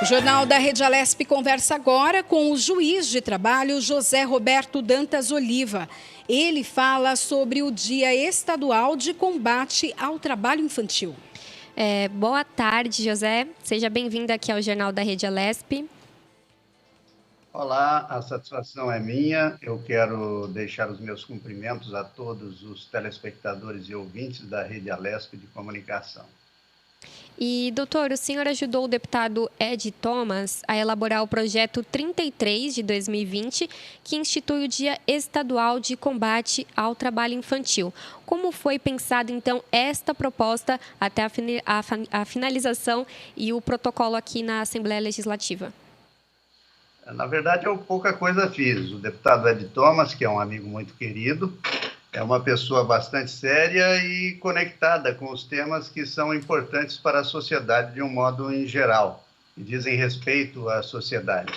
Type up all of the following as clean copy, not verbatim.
O Jornal da Rede Alesp conversa agora com o juiz de trabalho José Roberto Dantas Oliva. Ele fala sobre o Dia Estadual de Combate ao Trabalho Infantil. Boa tarde, José. Seja bem-vindo aqui ao Jornal da Rede Alesp. Olá, a satisfação é minha. Eu quero deixar os meus cumprimentos a todos os telespectadores e ouvintes da Rede Alesp de Comunicação. E, doutor, o senhor ajudou o deputado Ed Thomas a elaborar o projeto 33 de 2020, que institui o Dia Estadual de Combate ao Trabalho Infantil. Como foi pensada, então, esta proposta até a finalização e o protocolo aqui na Assembleia Legislativa? Na verdade, eu pouca coisa fiz. O deputado Ed Thomas, que é um amigo muito querido, é uma pessoa bastante séria e conectada com os temas que são importantes para a sociedade de um modo em geral, e dizem respeito à sociedade.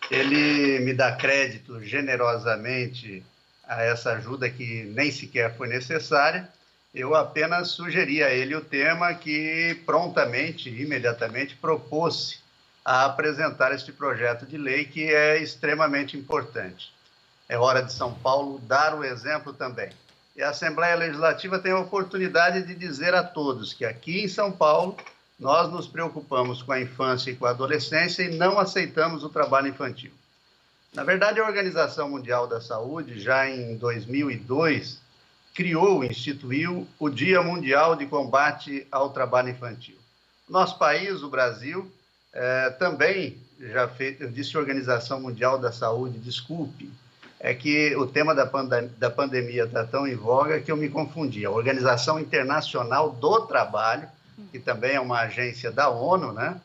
Ele me dá crédito generosamente a essa ajuda que nem sequer foi necessária. Eu apenas sugeri a ele o tema que prontamente, imediatamente, propôs a apresentar este projeto de lei que é extremamente importante. É hora de São Paulo dar o exemplo também. E a Assembleia Legislativa tem a oportunidade de dizer a todos que aqui em São Paulo nós nos preocupamos com a infância e com a adolescência e não aceitamos o trabalho infantil. Na verdade, a Organização Mundial da Saúde, já em 2002, instituiu o Dia Mundial de Combate ao Trabalho Infantil. Nosso país, o Brasil, também já fez, eu disse Organização Mundial da Saúde, desculpe, é que o tema da pandemia está tão em voga que eu me confundi. A Organização Internacional do Trabalho, que também é uma agência da ONU, né,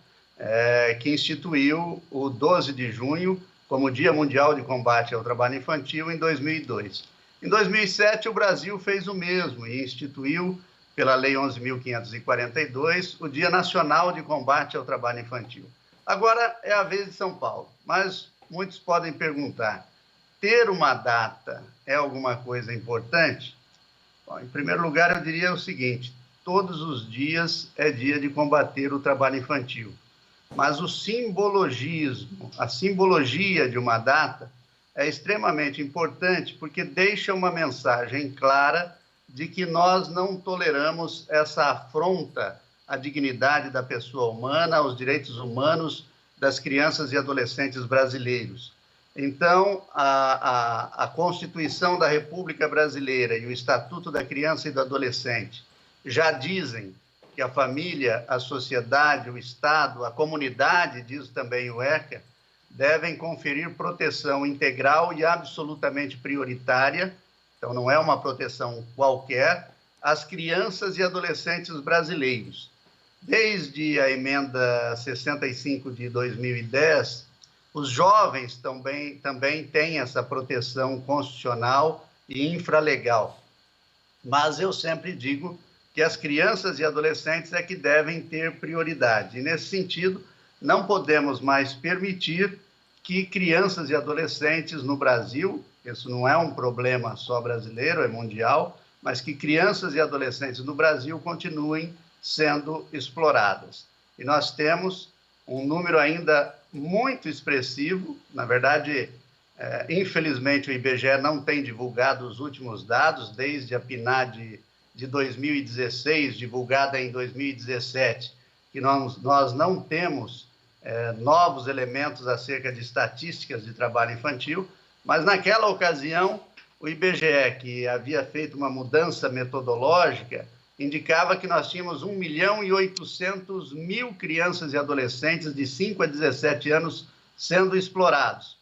que instituiu o 12 de junho como Dia Mundial de Combate ao Trabalho Infantil em 2002. Em 2007, o Brasil fez o mesmo e instituiu, pela Lei 11.542, o Dia Nacional de Combate ao Trabalho Infantil. Agora é a vez de São Paulo, mas muitos podem perguntar, ter uma data é alguma coisa importante? Bom, em primeiro lugar, eu diria o seguinte, todos os dias é dia de combater o trabalho infantil, mas o simbologismo, a simbologia de uma data é extremamente importante porque deixa uma mensagem clara de que nós não toleramos essa afronta à dignidade da pessoa humana, aos direitos humanos das crianças e adolescentes brasileiros. Então, a Constituição da República Brasileira e o Estatuto da Criança e do Adolescente já dizem que a família, a sociedade, o Estado, a comunidade, diz também o ECA, devem conferir proteção integral e absolutamente prioritária, então não é uma proteção qualquer, às crianças e adolescentes brasileiros. Desde a emenda 65 de 2010, os jovens também têm essa proteção constitucional e infralegal. Mas eu sempre digo que as crianças e adolescentes é que devem ter prioridade. E, nesse sentido, não podemos mais permitir que crianças e adolescentes no Brasil, isso não é um problema só brasileiro, é mundial, mas que crianças e adolescentes no Brasil continuem sendo exploradas. E nós temos um número ainda muito expressivo, na verdade, infelizmente o IBGE não tem divulgado os últimos dados, desde a PNAD de 2016, divulgada em 2017, que nós não temos novos elementos acerca de estatísticas de trabalho infantil, mas naquela ocasião o IBGE, que havia feito uma mudança metodológica, indicava que nós tínhamos 1.800.000 crianças e adolescentes de 5 a 17 anos sendo explorados.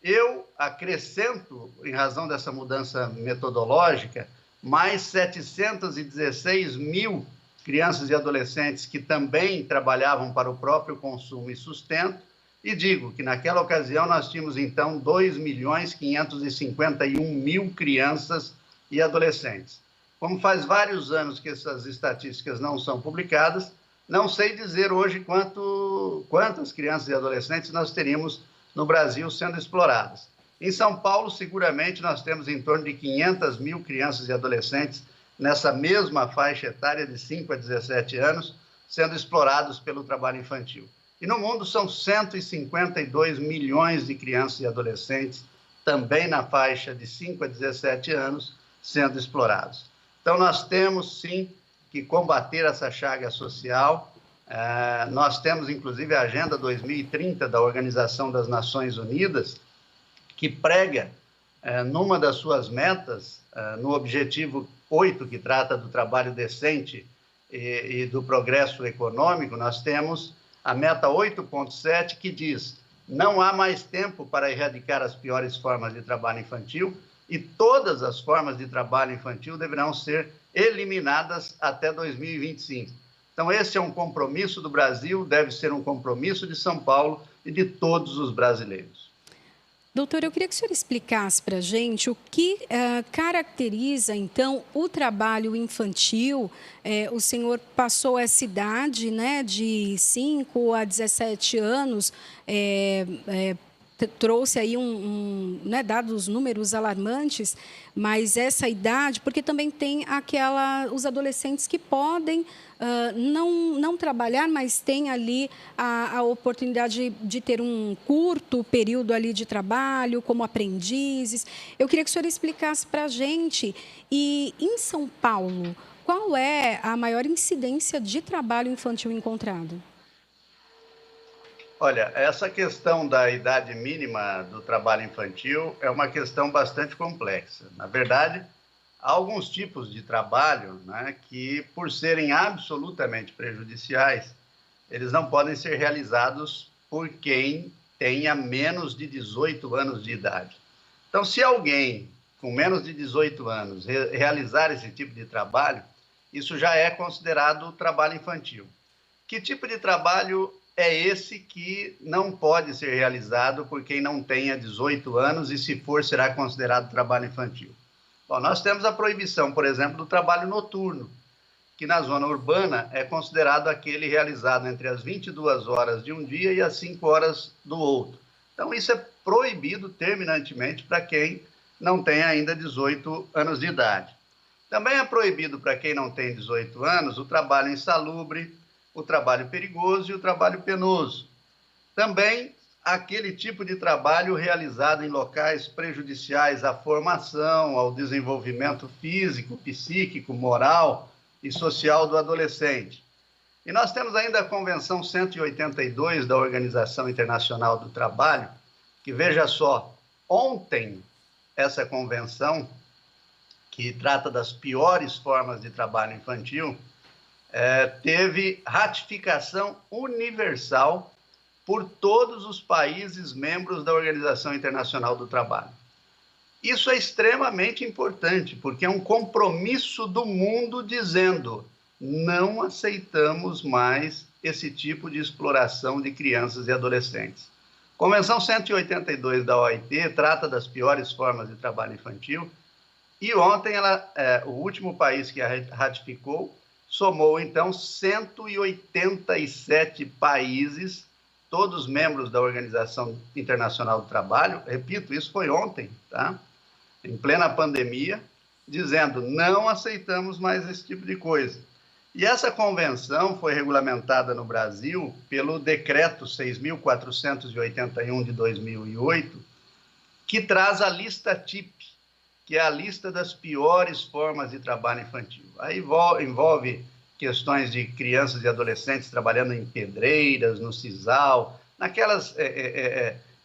Eu acrescento, em razão dessa mudança metodológica, mais 716.000 crianças e adolescentes que também trabalhavam para o próprio consumo e sustento, e digo que naquela ocasião nós tínhamos então 2.551.000 crianças e adolescentes. Como faz vários anos que essas estatísticas não são publicadas, não sei dizer hoje quantas crianças e adolescentes nós teríamos no Brasil sendo exploradas. Em São Paulo, seguramente, nós temos em torno de 500.000 crianças e adolescentes nessa mesma faixa etária de 5 a 17 anos, sendo explorados pelo trabalho infantil. E no mundo são 152 milhões de crianças e adolescentes, também na faixa de 5 a 17 anos, sendo explorados. Então, nós temos, sim, que combater essa chaga social. Nós temos, inclusive, a Agenda 2030 da Organização das Nações Unidas, que prega, numa das suas metas, no objetivo 8, que trata do trabalho decente e do progresso econômico, nós temos a meta 8.7, que diz: não há mais tempo para erradicar as piores formas de trabalho infantil e todas as formas de trabalho infantil deverão ser eliminadas até 2025. Então, esse é um compromisso do Brasil, deve ser um compromisso de São Paulo e de todos os brasileiros. Doutor, eu queria que o senhor explicasse para a gente o que caracteriza, então, o trabalho infantil. O senhor passou essa idade, né, de 5 a 17 anos, trouxe aí né, dados números alarmantes, mas essa idade, porque também tem os adolescentes que podem não trabalhar, mas tem ali a oportunidade de ter um curto período ali de trabalho, como aprendizes. Eu queria que o senhor explicasse para a gente, e em São Paulo, qual é a maior incidência de trabalho infantil encontrado? Olha, essa questão da idade mínima do trabalho infantil é uma questão bastante complexa. Na verdade, há alguns tipos de trabalho, né, que, por serem absolutamente prejudiciais, eles não podem ser realizados por quem tenha menos de 18 anos de idade. Então, se alguém com menos de 18 anos realizar esse tipo de trabalho, isso já é considerado trabalho infantil. Que tipo de trabalho é esse que não pode ser realizado por quem não tenha 18 anos e, se for, será considerado trabalho infantil? Bom, nós temos a proibição, por exemplo, do trabalho noturno, que na zona urbana é considerado aquele realizado entre as 22 horas de um dia e as 5 horas do outro. Então, isso é proibido terminantemente para quem não tem ainda 18 anos de idade. Também é proibido para quem não tem 18 anos o trabalho insalubre, o trabalho perigoso e o trabalho penoso. Também aquele tipo de trabalho realizado em locais prejudiciais à formação, ao desenvolvimento físico, psíquico, moral e social do adolescente. E nós temos ainda a Convenção 182 da Organização Internacional do Trabalho, que, veja só, ontem essa convenção, que trata das piores formas de trabalho infantil, teve ratificação universal por todos os países membros da Organização Internacional do Trabalho. Isso é extremamente importante, porque é um compromisso do mundo dizendo: não aceitamos mais esse tipo de exploração de crianças e adolescentes. Convenção 182 da OIT trata das piores formas de trabalho infantil e ontem o último país que a ratificou somou, então, 187 países, todos membros da Organização Internacional do Trabalho. Repito, isso foi ontem, tá? Em plena pandemia, dizendo: não aceitamos mais esse tipo de coisa. E essa convenção foi regulamentada no Brasil pelo Decreto 6.481 de 2008, que traz a lista TIP, que é a lista das piores formas de trabalho infantil. Aí envolve questões de crianças e adolescentes trabalhando em pedreiras, no sisal, naquelas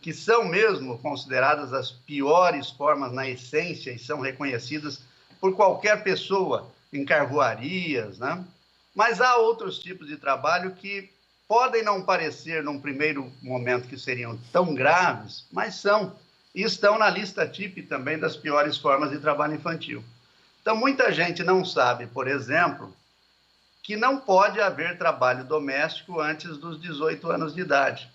que são mesmo consideradas as piores formas na essência e são reconhecidas por qualquer pessoa, em carvoarias, né? Mas há outros tipos de trabalho que podem não parecer, num primeiro momento, que seriam tão graves, mas são, e estão na lista TIP também das piores formas de trabalho infantil. Então, muita gente não sabe, por exemplo, que não pode haver trabalho doméstico antes dos 18 anos de idade.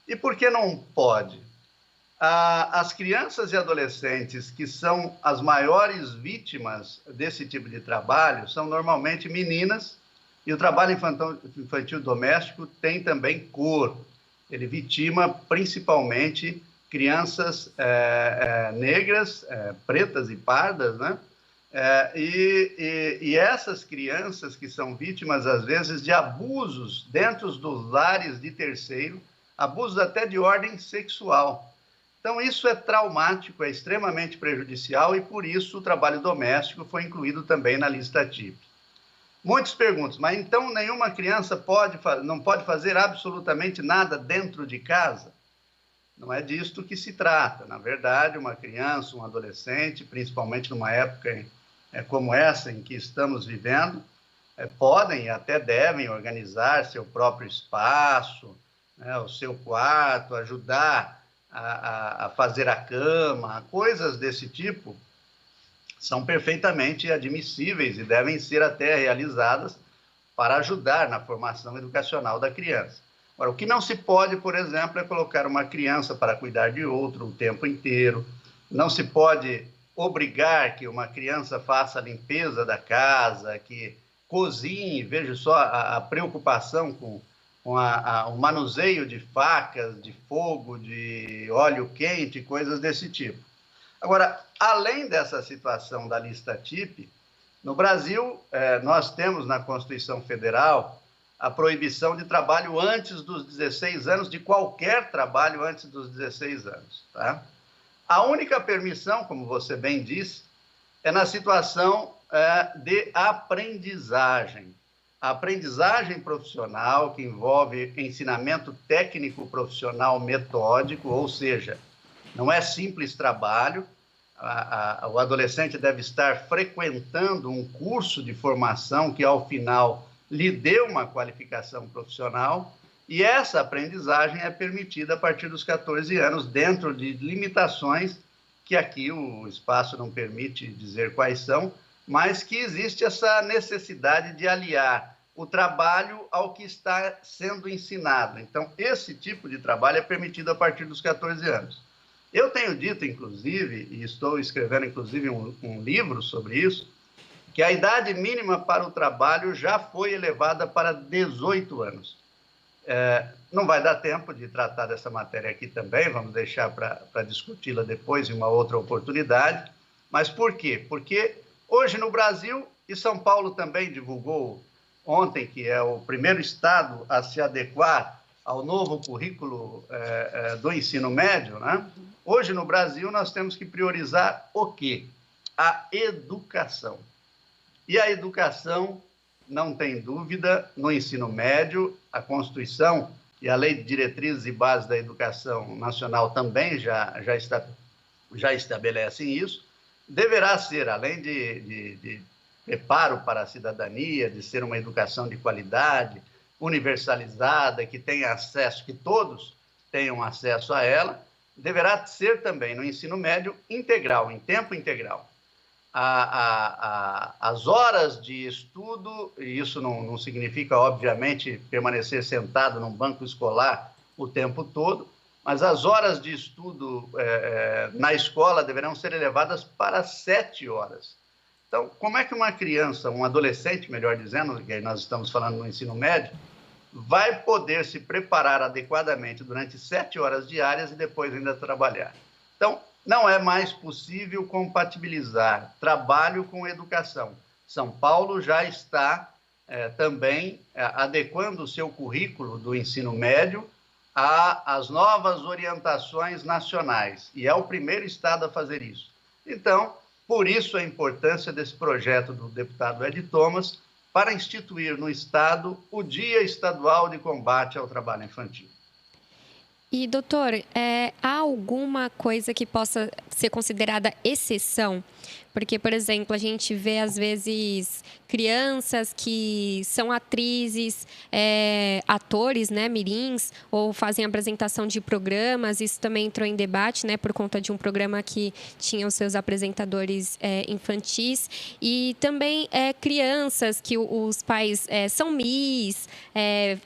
E por que não pode? As crianças e adolescentes que são as maiores vítimas desse tipo de trabalho são normalmente meninas, e o trabalho infantil doméstico tem também cor. Ele vitima principalmente crianças negras, pretas e pardas, né? E essas crianças que são vítimas, às vezes, de abusos dentro dos lares de terceiro, abusos até de ordem sexual. Então, isso é traumático, é extremamente prejudicial e, por isso, o trabalho doméstico foi incluído também na lista TIP. Muitos perguntam, mas então nenhuma criança não pode fazer absolutamente nada dentro de casa? Não é disto que se trata. Na verdade, uma criança, um adolescente, principalmente numa época como essa em que estamos vivendo, podem e até devem organizar seu próprio espaço, né, o seu quarto, ajudar a fazer a cama, coisas desse tipo, são perfeitamente admissíveis e devem ser até realizadas para ajudar na formação educacional da criança. Agora, o que não se pode, por exemplo, é colocar uma criança para cuidar de outro o tempo inteiro, não se pode obrigar que uma criança faça a limpeza da casa, que cozinhe, veja só a preocupação com o manuseio de facas, de fogo, de óleo quente, coisas desse tipo. Agora, além dessa situação da lista TIP, no Brasil, nós temos na Constituição Federal a proibição de trabalho antes dos 16 anos, de qualquer trabalho antes dos 16 anos. Tá? A única permissão, como você bem disse, é na situação de aprendizagem. A aprendizagem profissional, que envolve ensinamento técnico profissional metódico, ou seja, não é simples trabalho, o adolescente deve estar frequentando um curso de formação que, ao final, lhe dê uma qualificação profissional, e essa aprendizagem é permitida a partir dos 14 anos, dentro de limitações que aqui o espaço não permite dizer quais são, mas que existe essa necessidade de aliar o trabalho ao que está sendo ensinado. Então, esse tipo de trabalho é permitido a partir dos 14 anos. Eu tenho dito, inclusive, e estou escrevendo, inclusive, um livro sobre isso, que a idade mínima para o trabalho já foi elevada para 18 anos. Não vai dar tempo de tratar dessa matéria aqui também, vamos deixar para discuti-la depois em uma outra oportunidade. Mas por quê? Porque hoje no Brasil, e São Paulo também divulgou ontem, que é o primeiro estado a se adequar ao novo currículo do ensino médio, né? Hoje no Brasil nós temos que priorizar o quê? A educação. E a educação, não tem dúvida, no ensino médio, a Constituição e a Lei de Diretrizes e Bases da Educação Nacional também já estabelecem isso, deverá ser, além de preparo para a cidadania, de ser uma educação de qualidade, universalizada, que tenha acesso, que todos tenham acesso a ela, deverá ser também no ensino médio integral, em tempo integral. As horas de estudo, e isso não significa, obviamente, permanecer sentado num banco escolar o tempo todo, mas as horas de estudo na escola deverão ser elevadas para 7 horas. Então, como é que uma criança, um adolescente, melhor dizendo, que nós estamos falando no ensino médio, vai poder se preparar adequadamente durante 7 horas diárias e depois ainda trabalhar? Então, não é mais possível compatibilizar trabalho com educação. São Paulo já está também adequando o seu currículo do ensino médio às novas orientações nacionais, e é o primeiro estado a fazer isso. Então, por isso a importância desse projeto do deputado Ed Thomas para instituir no estado o Dia Estadual de Combate ao Trabalho Infantil. E, doutor, há alguma coisa que possa ser considerada exceção? Porque, por exemplo, a gente vê, às vezes, crianças que são atrizes, atores, né, mirins, ou fazem apresentação de programas. Isso também entrou em debate, né, por conta de um programa que tinha os seus apresentadores infantis. E também crianças que os pais são Miss,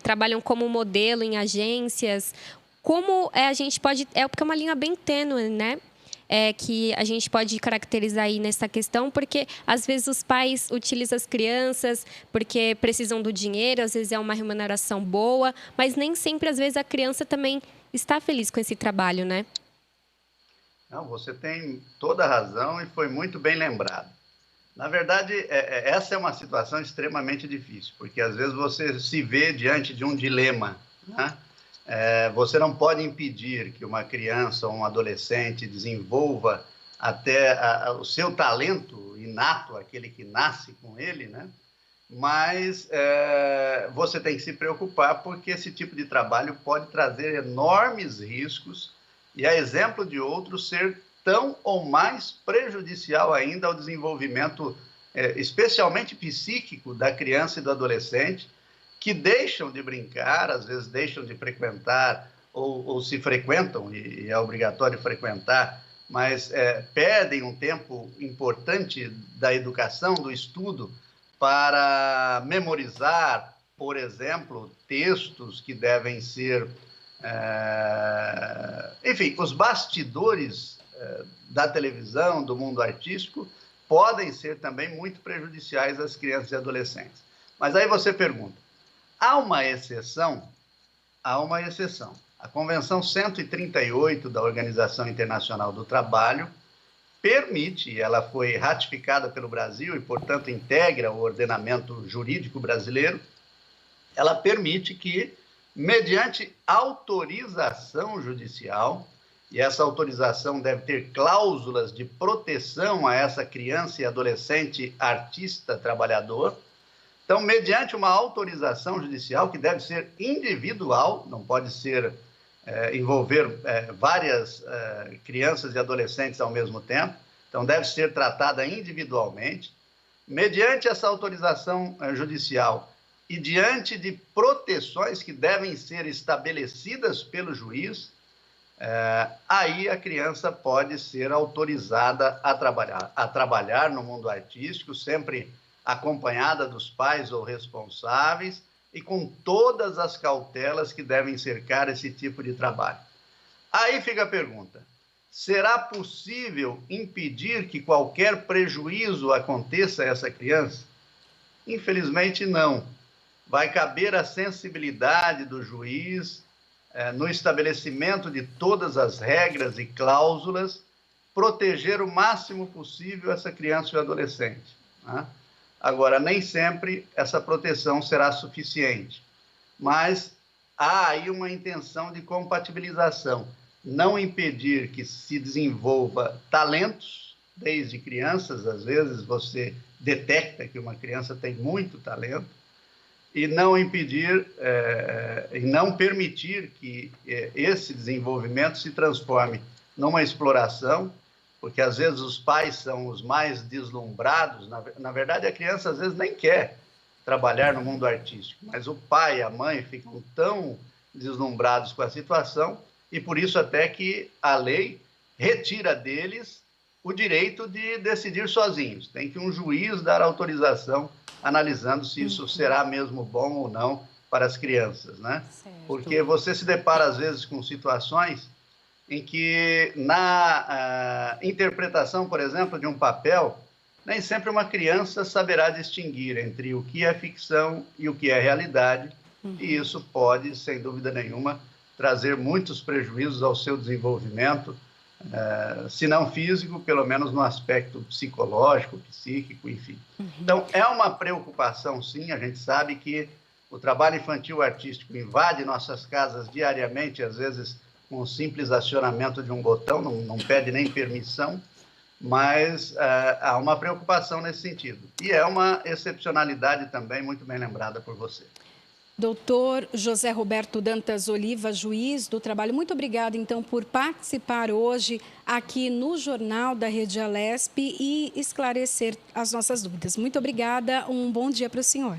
trabalham como modelo em agências. Como a gente pode... porque é uma linha bem tênue, né? Que a gente pode caracterizar aí nessa questão, porque às vezes os pais utilizam as crianças porque precisam do dinheiro, às vezes é uma remuneração boa, mas nem sempre, às vezes, a criança também está feliz com esse trabalho, né? Não, você tem toda a razão e foi muito bem lembrado. Na verdade, essa é uma situação extremamente difícil, porque às vezes você se vê diante de um dilema, né? Você não pode impedir que uma criança ou um adolescente desenvolva até o seu talento inato, aquele que nasce com ele, né? Mas você tem que se preocupar porque esse tipo de trabalho pode trazer enormes riscos e, a exemplo de outros, ser tão ou mais prejudicial ainda ao desenvolvimento, especialmente psíquico, da criança e do adolescente, que deixam de brincar, às vezes deixam de frequentar, ou se frequentam, e é obrigatório frequentar, mas perdem um tempo importante da educação, do estudo, para memorizar, por exemplo, textos que devem ser... enfim, os bastidores da televisão, do mundo artístico, podem ser também muito prejudiciais às crianças e adolescentes. Mas aí você pergunta, há uma exceção? Há uma exceção. A Convenção 138 da Organização Internacional do Trabalho permite, ela foi ratificada pelo Brasil e, portanto, integra o ordenamento jurídico brasileiro, ela permite que, mediante autorização judicial, e essa autorização deve ter cláusulas de proteção a essa criança e adolescente artista trabalhador. Então, mediante uma autorização judicial, que deve ser individual, não pode ser envolver várias crianças e adolescentes ao mesmo tempo, então deve ser tratada individualmente, mediante essa autorização judicial e diante de proteções que devem ser estabelecidas pelo juiz, aí a criança pode ser autorizada a trabalhar no mundo artístico, sempre acompanhada dos pais ou responsáveis e com todas as cautelas que devem cercar esse tipo de trabalho. Aí fica a pergunta, será possível impedir que qualquer prejuízo aconteça a essa criança? Infelizmente, não. Vai caber a sensibilidade do juiz no estabelecimento de todas as regras e cláusulas, proteger o máximo possível essa criança e o adolescente, né? Agora, nem sempre essa proteção será suficiente, mas há aí uma intenção de compatibilização, não impedir que se desenvolva talentos desde crianças, às vezes você detecta que uma criança tem muito talento, e não impedir, e não permitir que esse desenvolvimento se transforme numa exploração, porque às vezes os pais são os mais deslumbrados, na verdade a criança às vezes nem quer trabalhar no mundo artístico, mas o pai e a mãe ficam tão deslumbrados com a situação, e por isso até que a lei retira deles o direito de decidir sozinhos. Tem que um juiz dar autorização, analisando se isso será mesmo bom ou não para as crianças, né? Certo. Porque você se depara às vezes com situações em que na interpretação, por exemplo, de um papel, nem sempre uma criança saberá distinguir entre o que é ficção e o que é realidade, e isso pode, sem dúvida nenhuma, trazer muitos prejuízos ao seu desenvolvimento, se não físico, pelo menos no aspecto psicológico, psíquico, enfim. Então, é uma preocupação, sim, a gente sabe que o trabalho infantil artístico invade nossas casas diariamente, às vezes com o simples acionamento de um botão, não pede nem permissão, mas há uma preocupação nesse sentido. E é uma excepcionalidade também, muito bem lembrada por você. Doutor José Roberto Dantas Oliva, juiz do trabalho, muito obrigada, então, por participar hoje aqui no Jornal da Rede Alesp e esclarecer as nossas dúvidas. Muito obrigada, um bom dia para o senhor.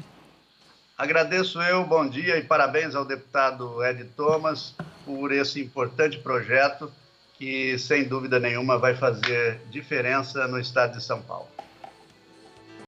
Agradeço bom dia e parabéns ao deputado Ed Thomas por esse importante projeto que, sem dúvida nenhuma, vai fazer diferença no estado de São Paulo.